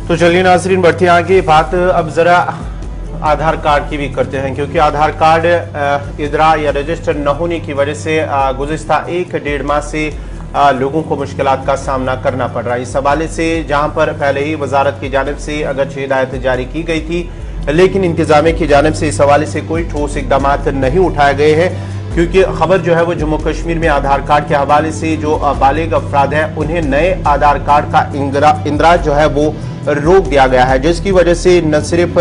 तो चलिए नाज़रीन बढ़ते हैं आगे। बात अब जरा आधार कार्ड की भी करते हैं, क्योंकि आधार कार्ड इदरा या रजिस्टर न होने की वजह से गुज़िश्ता 1-1.5 माह से लोगों को मुश्किलात का सामना करना पड़ रहा है। इस हवाले से जहां पर पहले ही वजारत की जानिब से अगरचे हिदायत जारी की गई थी, लेकिन इंतजामिया की जानिब से इस हवाले से कोई ठोस इकदाम नहीं उठाए गए हैं, क्योंकि खबर जो है वो जम्मू कश्मीर में आधार कार्ड के हवाले से जो बालिग अफराद हैं उन्हें नए आधार कार्ड का इंदराज जो है वो रोक दिया गया है, जिसकी वजह से न सिर्फ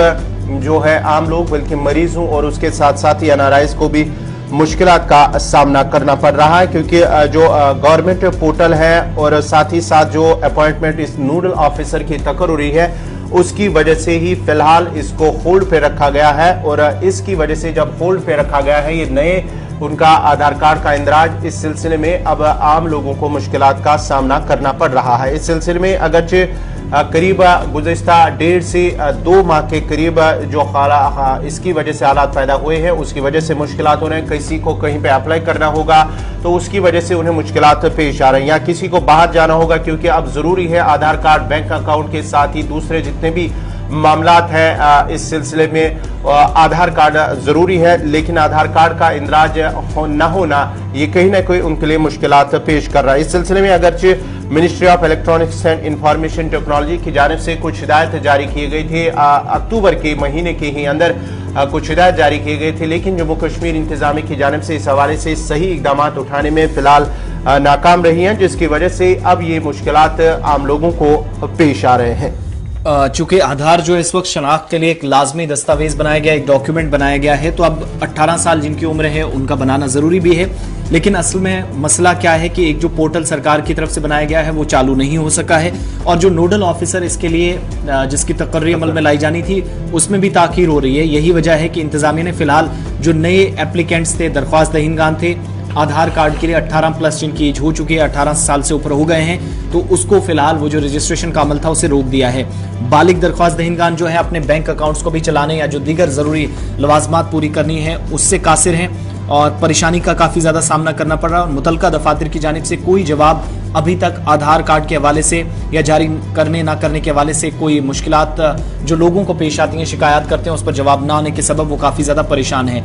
जो है आम लोग बल्कि मरीजों और उसके साथ साथ ही एनआरआईज को भी मुश्किलात का सामना करना पड़ रहा है, क्योंकि जो गवर्नमेंट पोर्टल है और साथ ही साथ जो अपॉइंटमेंट इस नोडल ऑफिसर की तकर्री है उसकी वजह से ही फिलहाल इसको होल्ड पे रखा गया है। और इसकी वजह से जब होल्ड पे रखा गया है ये नए उनका आधार कार्ड का इंदराज, इस सिलसिले में अब आम लोगों को मुश्किलात का सामना करना पड़ रहा है। इस सिलसिले में अगरचे करीब गुज़िश्ता 1.5 से 2 माह के करीब जो इसकी वजह से हालात पैदा हुए हैं, उसकी वजह से मुश्किलात हो रहे हैं। किसी को कहीं पे अप्लाई करना होगा तो उसकी वजह से उन्हें मुश्किलात पेश आ रही हैं, या किसी को बाहर जाना होगा, क्योंकि अब जरूरी है आधार कार्ड बैंक अकाउंट के साथ ही दूसरे जितने भी मामलात हैं इस सिलसिले में आधार कार्ड जरूरी है, लेकिन आधार कार्ड का इंदराज न होना ये कहीं ना कहीं उनके लिए मुश्किलात पेश कर रहा है। इस सिलसिले में अगरचे ministry of electronics and information technology की जानिब से कुछ हिदायत जारी की गई थी, अक्टूबर के महीने के ही अंदर कुछ हिदायत जारी किए गए थे, लेकिन जम्मू कश्मीर इंतजामिया की जानिब से इस हवाले से सही इकदाम उठाने में फिलहाल नाकाम रही हैं, जिसकी वजह से अब ये मुश्किलात आम लोगों को पेश आ रहे हैं। चूंकि आधार जो इस वक्त शनाख्त के लिए एक लाजमी दस्तावेज बनाया गया, एक डॉक्यूमेंट बनाया गया है, तो अब 18 साल जिनकी उम्र है उनका बनाना जरूरी भी है। लेकिन असल में मसला क्या है कि एक जो पोर्टल सरकार की तरफ से बनाया गया है वो चालू नहीं हो सका है, और जो नोडल ऑफिसर इसके लिए जिसकी तकर्री अमल में लाई जानी थी उसमें भी ताखीर हो रही है। यही वजह है कि इंतजामिया ने फिलहाल जो नए एप्लीकेंट्स थे, दरख्वास्त दहीनगान थे आधार कार्ड के लिए 18+ जिनकी एज हो चुकी है, 18 साल से ऊपर हो गए हैं, तो उसको फिलहाल वो जो रजिस्ट्रेशन का अमल था उसे रोक दिया है। बालिग दरख्वास्त दहीनगान जो है अपने बैंक अकाउंट्स को भी चलाने या जो दीगर जरूरी लवाजमात पूरी करनी है उससे कासिर हैं और परेशानी का काफी ज्यादा सामना करना पड़ रहा है। और मुतलका दफातर की जानिब से कोई जवाब अभी तक आधार कार्ड के हवाले से या जारी करने ना करने के हवाले से कोई मुश्किलात जो लोगों को पेश आती हैं, शिकायत करते हैं, उस पर जवाब ना आने के सबब वो काफी ज्यादा परेशान है।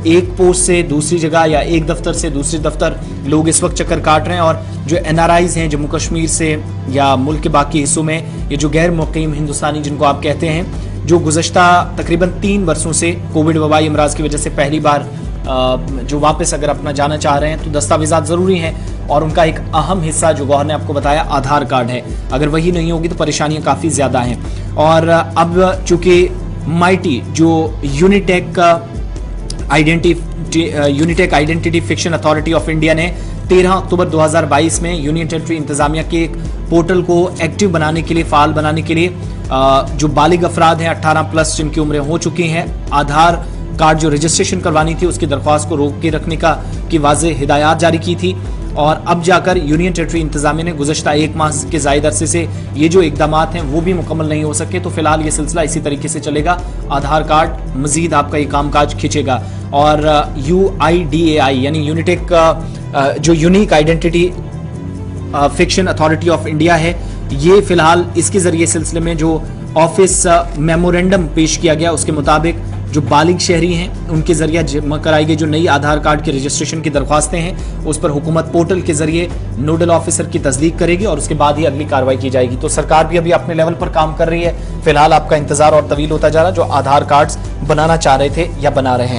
एक पोस्ट से दूसरी जगह या एक दफ्तर से दूसरे दफ्तर लोग इस वक्त चक्कर काट रहे हैं, और जो एनआरआईज हैं जम्मू कश्मीर से या मुल्क के बाकी हिस्सों में, ये जो गैर मुकीम हिंदुस्तानी जिनको आप कहते हैं, जो गुज़श्ता तकरीबन 3 वर्षों से कोविड वबाई अमराज की वजह से पहली बार जो वापस अगर अपना जाना चाह रहे हैं तो दस्तावेजात ज़रूरी हैं, और उनका एक अहम हिस्सा जो गौहर ने आपको बताया आधार कार्ड है। अगर वही नहीं होगी तो परेशानियाँ काफ़ी ज़्यादा हैं। और अब चूँकि माइटी जो Unitech identification authority of India ने 13 अक्टूबर 2022 में यूनियन टेरिटरी इंतजामिया के एक पोर्टल को एक्टिव बनाने के लिए, फाल बनाने के लिए जो बालिग अफराद हैं 18+ जिनकी उम्रें हो चुकी हैं, आधार कार्ड जो रजिस्ट्रेशन करवानी थी उसकी दरख्वास्त को रोक के रखने की वाज़ेह हिदायत जारी की थी। और अब जाकर यूनियन टेरिटरी इंतजामिया ने गुज़श्ता 1 माह के ज़ायद अरसे से ये जो इकदाम हैं वो भी मुकम्मल नहीं हो सके, तो फिलहाल ये सिलसिला इसी तरीके से चलेगा। आधार कार्ड मजीद आपका ये कामकाज खींचेगा। और UIDAI यानी यूनिटेक जो unique identity fiction authority of India है, ये फिलहाल इसके जरिए सिलसिले में जो ऑफिस मेमोरेंडम पेश किया गया उसके मुताबिक जो बालिग शहरी हैं उनके जरिए जमा कराई गई जो नई आधार कार्ड के रजिस्ट्रेशन की दरख्वास्तें हैं उस पर हुकूमत पोर्टल के जरिए नोडल ऑफिसर की तस्दीक करेगी और उसके बाद ही अगली कार्रवाई की जाएगी। तो सरकार भी अभी अपने लेवल पर काम कर रही है। फिलहाल आपका इंतजार और तवील होता जा रहा है जो आधार कार्ड्स बनाना चाह रहे थे या बना रहे हैं।